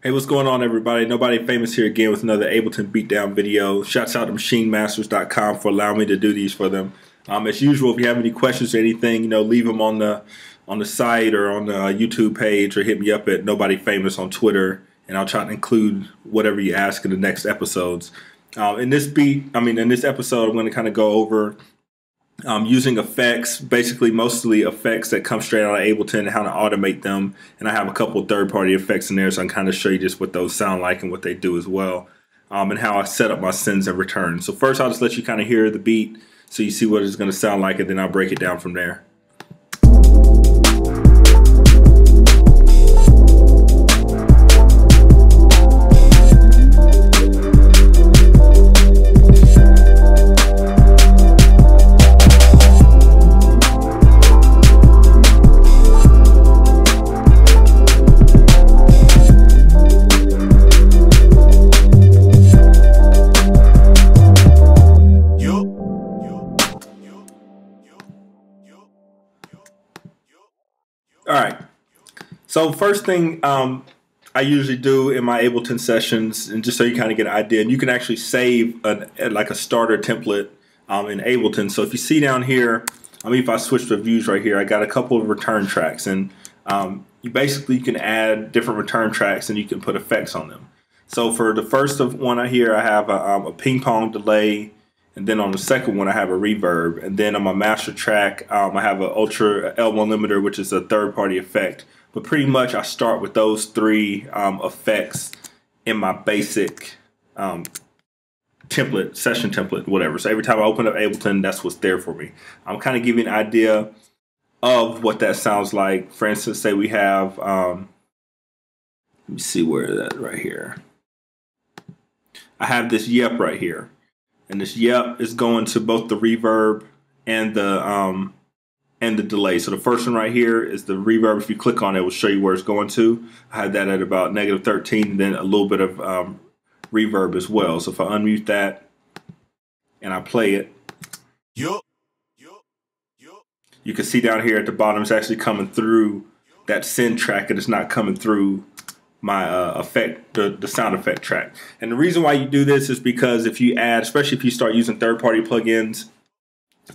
Hey, what's going on, everybody? NobodyFamous here again with another Ableton Beatdown video. Shouts out to MachineMasters.com for allowing me to do these for them. As usual, if you have any questions or anything, leave them on the site or on the YouTube page, or hit me up at NobodyFamous on Twitter, and I'll try to include whatever you ask in the next episodes. In this episode, I'm going to kind of go over using effects, basically mostly effects that come straight out of Ableton and how to automate them. And I have a couple of third-party effects in there, so I can kind of show you just what those sound like and what they do as well, and how I set up my sends and returns. So first, I'll just let you kind of hear the beat so you see what it's going to sound like, and then I'll break it down from there. Alright, so first thing I usually do in my Ableton sessions, and just so you kind of get an idea, and you can actually save like a starter template in Ableton. So if you see down here, if I switch to views right here, I got a couple of return tracks, and you can add different return tracks and you can put effects on them. So for the first one I have a ping pong delay, and then on the second one I have a reverb, and then on my master track I have an Ultra L1 limiter, which is a third-party effect. But pretty much I start with those three effects in my basic template, session template, whatever. So every time I open up Ableton, that's what's there for me. I'm kind of giving an idea of what that sounds like. For instance, say we have, let me see where that right here. I have this yep right here. And this yep is going to both the reverb and the delay. So the first one right here is the reverb. If you click on it, it will show you where it's going to. I had that at about -13, and then a little bit of reverb as well. So if I unmute that and I play it, you can see down here at the bottom it's actually coming through that send track, and it's not coming through my effect, the sound effect track. And the reason why you do this is because if you add, especially if you start using third-party plugins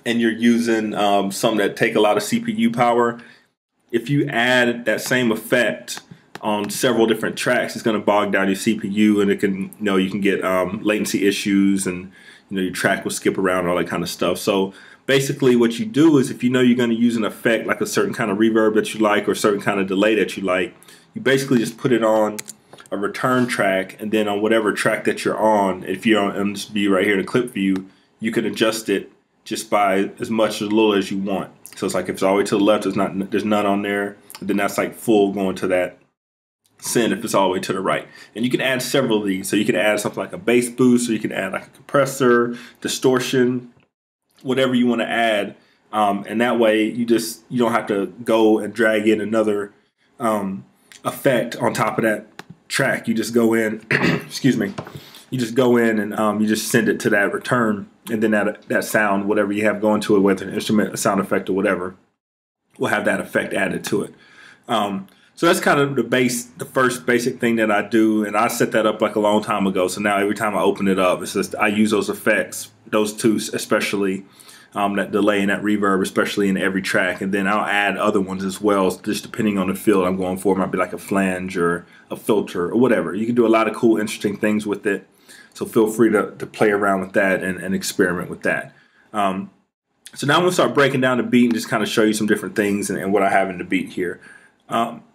and you're using some that take a lot of CPU power, if you add that same effect on several different tracks, it's going to bog down your CPU, and it can, you can get latency issues, and your track will skip around, all that kind of stuff. So basically what you do is, if you know you're going to use an effect like a certain kind of reverb that you like, or a certain kind of delay that you like, you basically just put it on a return track, and then on whatever track that you're on, if you're on this view right here in the clip view, you can adjust it just by as much or as little as you want. So it's like if it's all the way to the left, there's none on there, then that's like full going to that send if it's all the way to the right. And you can add several of these. So you can add something like a bass boost, or you can add like a compressor, distortion, whatever you want to add. And that way you don't have to go and drag in another effect on top of that track. You just go in, excuse me, you just go in and you just send it to that return, and then that sound, whatever you have going to it, whether an instrument, a sound effect, or whatever, will have that effect added to it. So that's kind of the first basic thing that I do, and I set that up like a long time ago. So now every time I open it up, it's just I use those effects, those two especially, that delay and that reverb, especially in every track, and then I'll add other ones as well, just depending on the field I'm going for. It might be like a flange or a filter or whatever. You can do a lot of cool, interesting things with it, so feel free to play around with that and experiment with that. So now I'm going to start breaking down the beat and just kind of show you some different things and what I have in the beat here.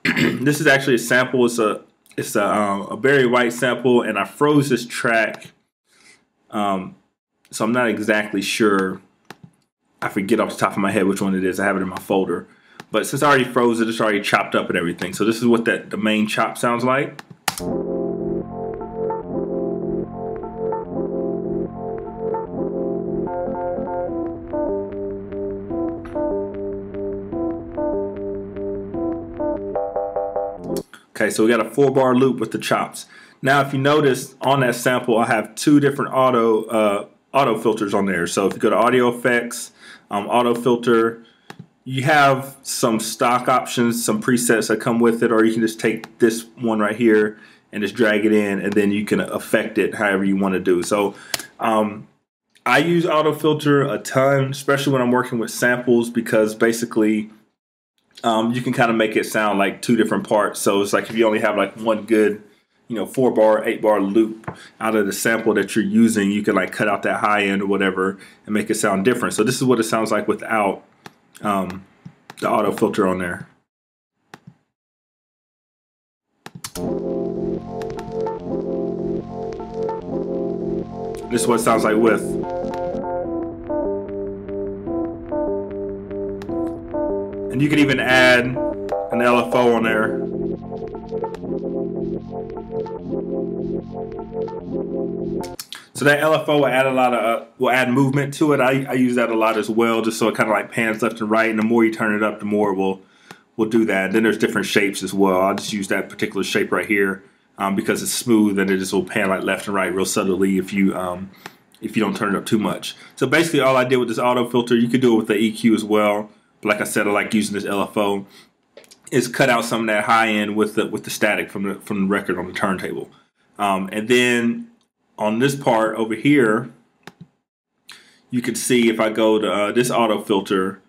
This is actually a sample. It's a Barry White sample, and I froze this track, so I'm not exactly sure. I forget off the top of my head which one it is. I have it in my folder. But since I already froze it, it's already chopped up and everything. So this is what the main chop sounds like. Okay, so we got a 4-bar loop with the chops. Now if you notice on that sample, I have two different auto filters on there. So if you go to audio effects, auto filter, you have some stock options, some presets that come with it, or you can just take this one right here and just drag it in, and then you can affect it however you want to do. So I use auto filter a ton, especially when I'm working with samples, because basically you can kind of make it sound like two different parts. So it's like if you only have like one good, 4-bar, 8-bar loop out of the sample that you're using, you can like cut out that high end or whatever and make it sound different. So this is what it sounds like without the auto filter on there. This is what it sounds like with. And you can even add an LFO on there. So that LFO will add a lot of will add movement to it. I use that a lot as well, just so it kind of like pans left and right. And the more you turn it up, the more we'll do that. And then there's different shapes as well. I'll just use that particular shape right here because it's smooth and it just will pan like left and right real subtly if you don't turn it up too much. So basically, all I did with this auto filter, you could do it with the EQ as well. But like I said, I like using this LFO. Is cut out some of that high end with the static from the record on the turntable. And then on this part over here, you can see if I go to this auto filter,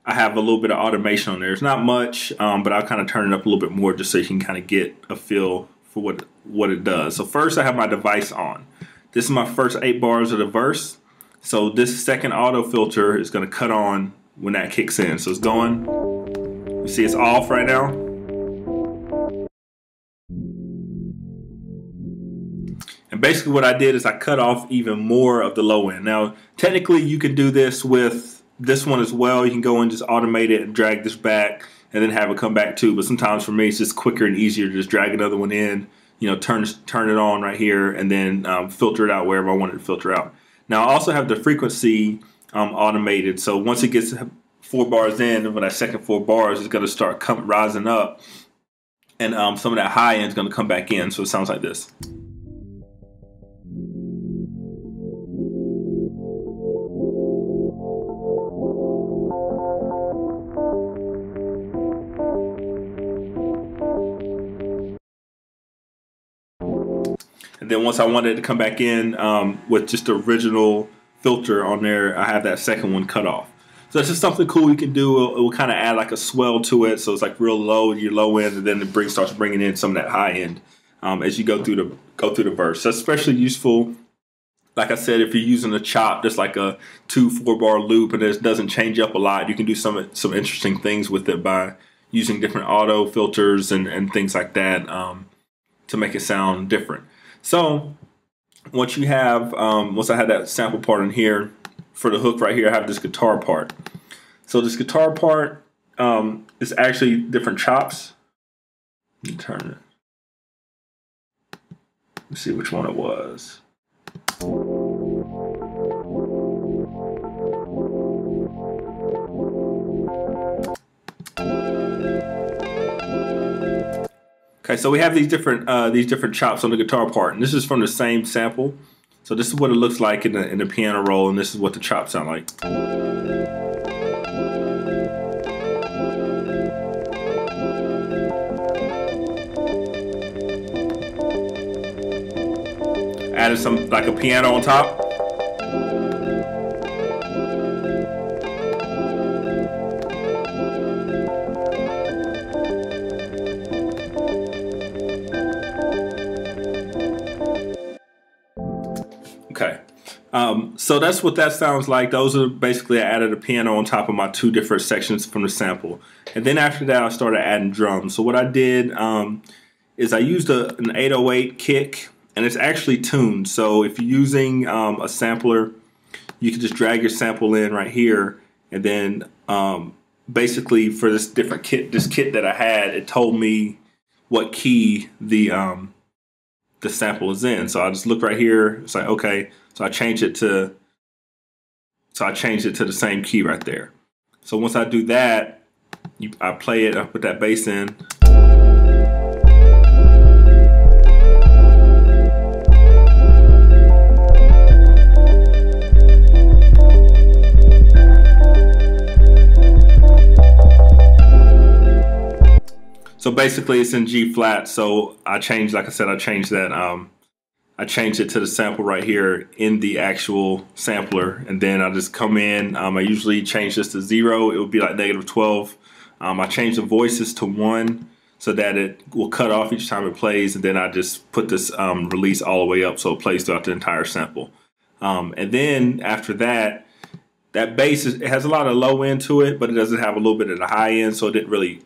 I have a little bit of automation on there. It's not much, but I'll kind of turn it up a little bit more just so you can kind of get a feel for what it does. So first I have my device on. This is my first 8 bars of the verse. So this second auto filter is going to cut on when that kicks in. So it's going. You see it's off right now. And basically what I did is I cut off even more of the low end. Now, technically you can do this with this one as well. You can go and just automate it and drag this back and then have it come back too. But sometimes for me, it's just quicker and easier to just drag another one in, turn it on right here and then filter it out wherever I want it to filter out. Now, I also have the frequency automated. So once it gets 4 bars in, when that second 4 bars is going to start rising up, and some of that high end is going to come back in. So it sounds like this. And then once I wanted it to come back in with just the original filter on there, I have that second one cut off. So that's just something cool you can do. It will kind of add like a swell to it, so it's like real low, your low end, and then it starts bringing in some of that high end as you go through the verse. That's especially useful, like I said, if you're using a chop, just like a 2-4-bar loop, and it doesn't change up a lot. You can do some interesting things with it by using different auto filters and things like that to make it sound different. So once I had that sample part in here, for the hook right here, I have this guitar part. So this guitar part is actually different chops. Let me turn it. Let's see which one it was. Okay, so we have these different chops on the guitar part, and this is from the same sample. So this is what it looks like in the piano roll, and this is what the chops sound like. Added some like a piano on top. Okay, so that's what that sounds like. Those are basically, I added a piano on top of my 2 different sections from the sample. And then after that, I started adding drums. So what I did is I used an 808 kick, and it's actually tuned. So if you're using a sampler, you can just drag your sample in right here. And then basically for this kit that I had, it told me what key the sample is in. So I just look right here. It's like, okay. So I changed it to the same key right there. So once I do that, I play it. I put that bass in. So basically it's in G flat. So I changed, like I said, I changed that. I changed it to the sample right here in the actual sampler. And then I just come in, I usually change this to 0. It would be like -12. I change the voices to 1 so that it will cut off each time it plays. And then I just put this release all the way up so it plays throughout the entire sample. And then after that, that bass, it has a lot of low end to it, but it doesn't have a little bit of the high end. So it didn't really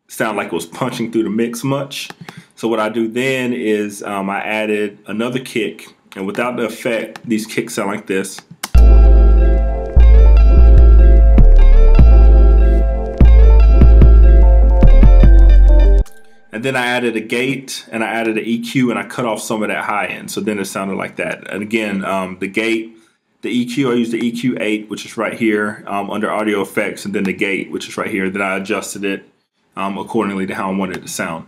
sound like it was punching through the mix much. So what I do then is I added another kick, and without the effect, these kicks sound like this. And then I added a gate, and I added an EQ, and I cut off some of that high end. So then it sounded like that. And again, the gate, the EQ, I used the EQ 8, which is right here under audio effects, and then the gate, which is right here. Then I adjusted it accordingly to how I wanted it to sound.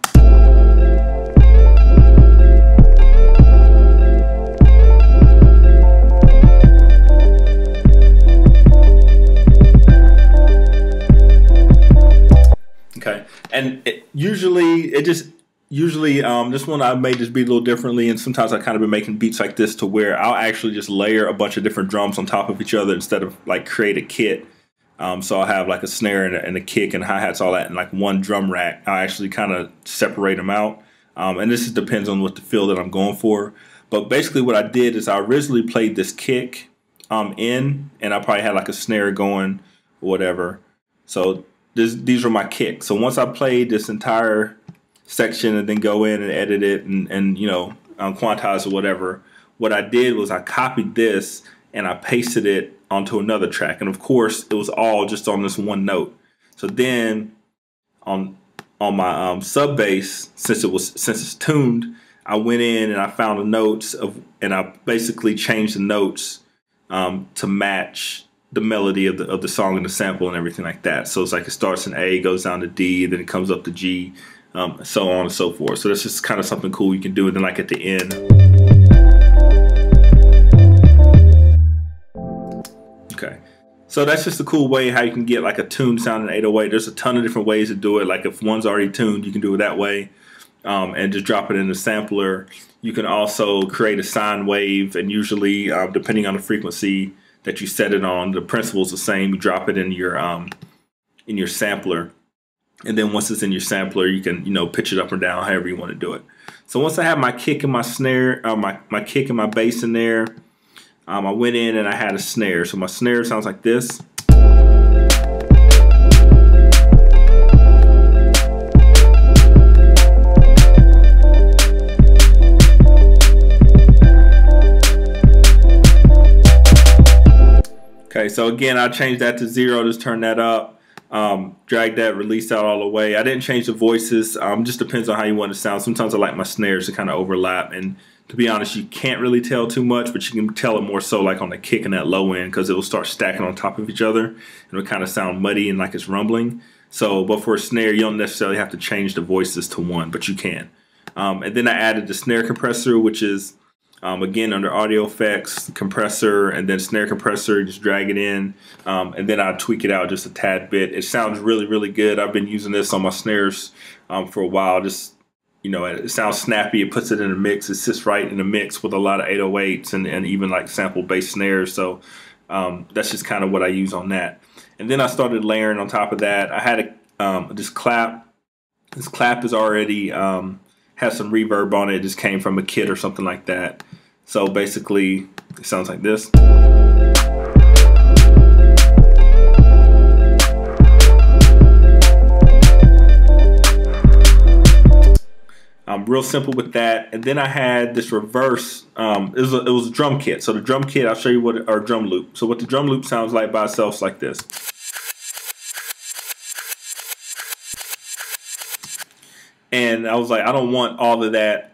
Okay, and this one I made this beat a little differently, and sometimes I kind of been making beats like this to where I'll actually just layer a bunch of different drums on top of each other instead of like create a kit. So I'll have like a snare and a kick and hi-hats, all that in like one drum rack. I actually kind of separate them out, and this just depends on what the feel that I'm going for. But basically what I did is I originally played this kick in, and I probably had like a snare going or whatever. So these were my kicks. So once I played this entire section and then go in and edit it and you know, quantize or whatever, what I did was I copied this and I pasted it onto another track. And of course, it was all just on this one note. So then on my sub bass, since it's tuned, I went in and I found the notes and I basically changed the notes to match the melody of the song and the sample and everything like that. So it's like it starts in A, goes down to D, then it comes up to G, so on and so forth. So that's just kind of something cool you can do. And then like at the end. Okay, so that's just a cool way how you can get like a tuned sound in 808. There's a ton of different ways to do it. Like if one's already tuned, you can do it that way, and just drop it in the sampler. You can also create a sine wave, and usually depending on the frequency that you set it on, the principle is the same. You drop it in your sampler, and then once it's in your sampler, you can, you know, pitch it up or down however you want to do it. So once I have my kick and my snare, my kick and my bass in there, I went in and I had a snare. So my snare sounds like this. Okay, so again, I changed that to 0, just turn that up, drag that release out all the way. I didn't change the voices, just depends on how you want it to sound. Sometimes I like my snares to kind of overlap, and to be honest, you can't really tell too much, but you can tell it more so like on the kick and that low end, because it will start stacking on top of each other, and it'll kind of sound muddy and like it's rumbling. So, but for a snare, you don't necessarily have to change the voices to 1, but you can. And then I added the snare compressor, which is again under audio effects, compressor, and then snare compressor, just drag it in, and then I tweak it out just a tad bit. It sounds really, really good. I've been using this on my snares for a while. Just, you know, it sounds snappy. It puts it in a mix. It sits right in a mix with a lot of 808s and even like sample based snares. So that's just kind of what I use on that. And then I started layering on top of that. I had this clap. This clap is already has some reverb on it. It just came from a kit or something like that. So basically, it sounds like this. Real simple with that. And then I had this reverse. It was a drum kit. So the drum kit, I'll show you what, or drum loop. So what the drum loop sounds like by itself is like this. And I was like, I don't want all of that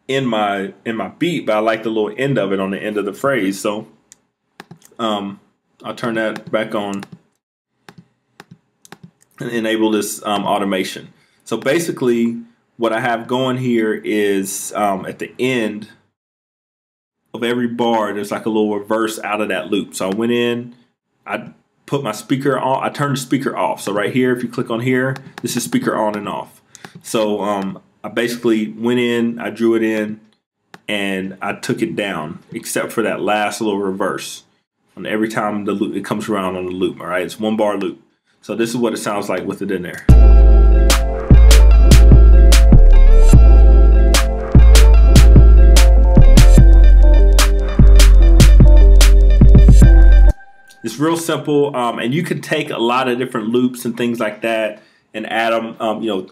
in my beat, but I like the little end of it on the end of the phrase. So I'll turn that back on and enable this automation. So basically what I have going here is at the end of every bar, there's like a little reverse out of that loop. So I went in, I put my speaker on. I turned the speaker off. So right here, if you click on here, this is speaker on and off. So I basically went in, I drew it in, and I took it down, except for that last little reverse. And every time the loop, it comes around on the loop, all right? It's 1 bar loop. So this is what it sounds like with it in there. It's real simple, and you can take a lot of different loops and things like that and add them,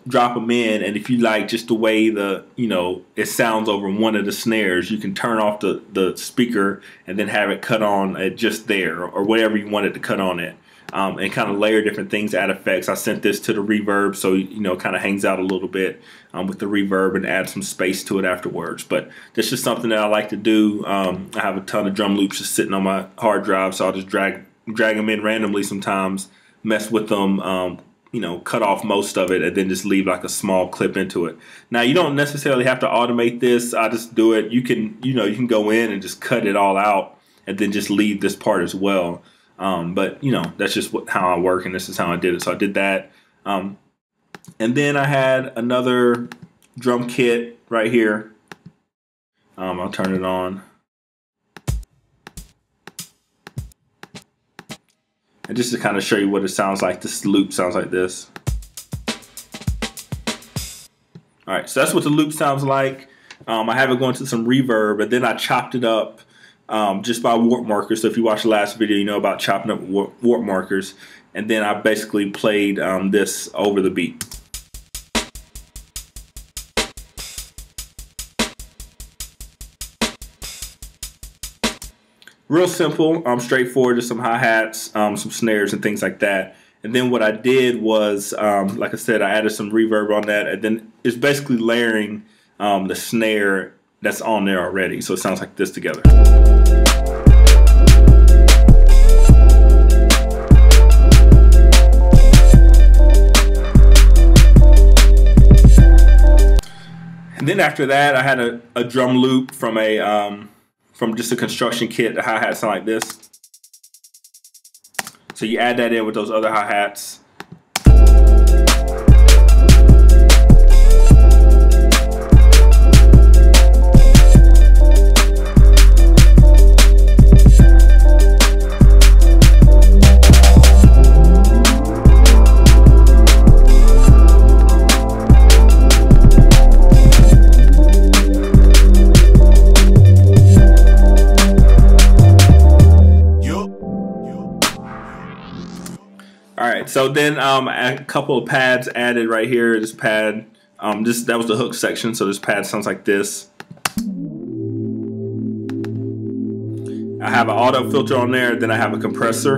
drop them in. And if you like just the way it sounds over one of the snares, you can turn off the speaker and then have it cut on at just there, or whatever you want it to cut on it, and kind of layer different things, add effects. I sent this to the reverb, so it kind of hangs out a little bit with the reverb, and add some space to it afterwards. But that's just something that I like to do. I have a ton of drum loops just sitting on my hard drive, so I'll just drag them in randomly sometimes, mess with them, cut off most of it, and then just leave like a small clip into it. Now, you don't necessarily have to automate this. I just do it. You can go in and just cut it all out and then just leave this part as well. But that's just how I work, and this is how I did it. So I did that. And then I had another drum kit right here. I'll turn it on. And just to kind of show you what it sounds like, this loop sounds like this. All right, so that's what the loop sounds like. I have it going to some reverb, and then I chopped it up just by warp markers. So if you watched the last video, you know about chopping up warp markers. And then I basically played this over the beat. Real simple, straightforward, just some hi-hats, some snares and things like that. And then what I did was, like I said, I added some reverb on that, and then it's basically layering the snare that's on there already. So it sounds like this together. And then after that, I had a drum loop from just a construction kit. The hi-hats sound like this. So you add that in with those other hi-hats. So then a couple of pads added right here. This pad, that was the hook section. So this pad sounds like this. I have an auto filter on there. Then I have a compressor.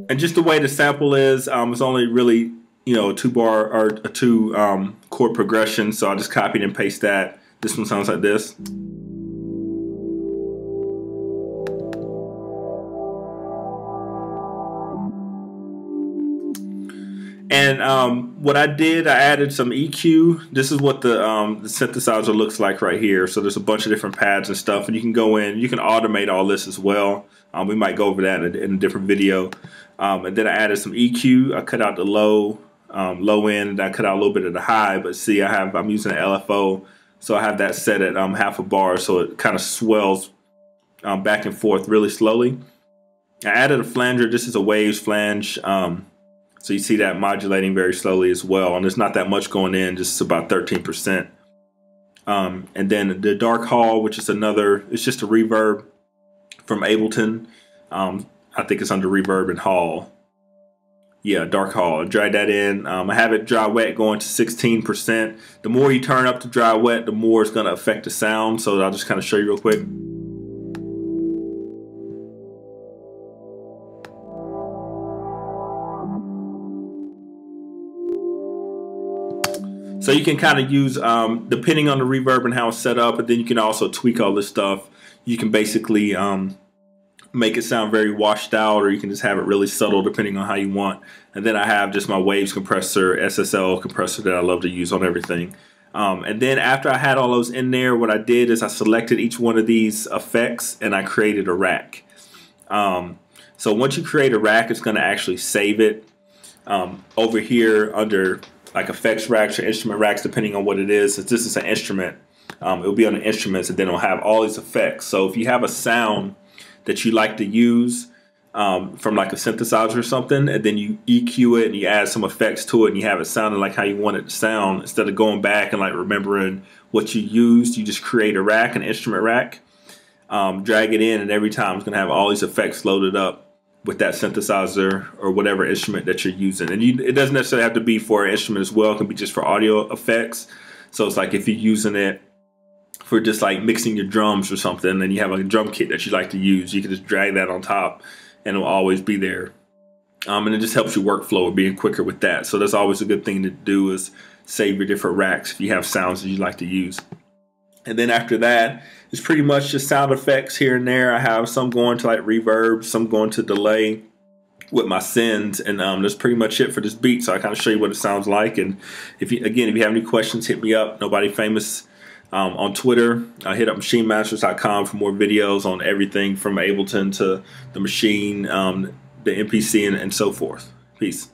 And just the way the sample is, it's only really a 2-bar or a 2 chord progression. So I just copied and paste that. This one sounds like this. And what I did, I added some EQ. This is what the synthesizer looks like right here. So there's a bunch of different pads and stuff, and you can go in, you can automate all this as well. We might go over that in a different video. And then I added some EQ. I cut out the low end, and I cut out a little bit of the high. But see, I'm using an LFO, so I have that set at half a bar, so it kind of swells back and forth really slowly. I added a flanger. This is a Waves flange. So you see that modulating very slowly as well, and there's not that much going in, just about 13%. And then the Dark Hall, which is it's just a reverb from Ableton. I think it's under Reverb and Hall. Yeah, Dark Hall. I drag that in. I have it dry wet going to 16%. The more you turn up to dry wet, the more it's going to affect the sound. So I'll just kind of show you real quick. So you can kind of use, depending on the reverb and how it's set up, and then you can also tweak all this stuff. You can basically make it sound very washed out, or you can just have it really subtle depending on how you want. And then I have just my Waves compressor, SSL compressor that I love to use on everything. And then after I had all those in there, what I did is I selected each one of these effects and I created a rack. So once you create a rack, it's going to actually save it over here under like effects racks or instrument racks, depending on what it is. Since this is an instrument, it'll be on the instruments, and then it'll have all these effects. So if you have a sound that you like to use from like a synthesizer or something, and then you EQ it and you add some effects to it and you have it sounding like how you want it to sound, instead of going back and like remembering what you used, you just create a rack, an instrument rack, drag it in, and every time it's going to have all these effects loaded up with that synthesizer or whatever instrument that you're using. And it doesn't necessarily have to be for an instrument as well. It can be just for audio effects. So it's like if you're using it for just like mixing your drums or something, and you have like a drum kit that you like to use, you can just drag that on top and it'll always be there. And it just helps your workflow being quicker with that. So that's always a good thing to do, is save your different racks if you have sounds that you like to use. And then after that, it's pretty much just sound effects here and there. I have some going to like reverb, some going to delay with my sends, and that's pretty much it for this beat. So I kind of show you what it sounds like. And if you have any questions, hit me up, NobodyFamous, on Twitter. Hit up MachineMasters.com for more videos on everything from Ableton to the Maschine, the MPC, and so forth. Peace.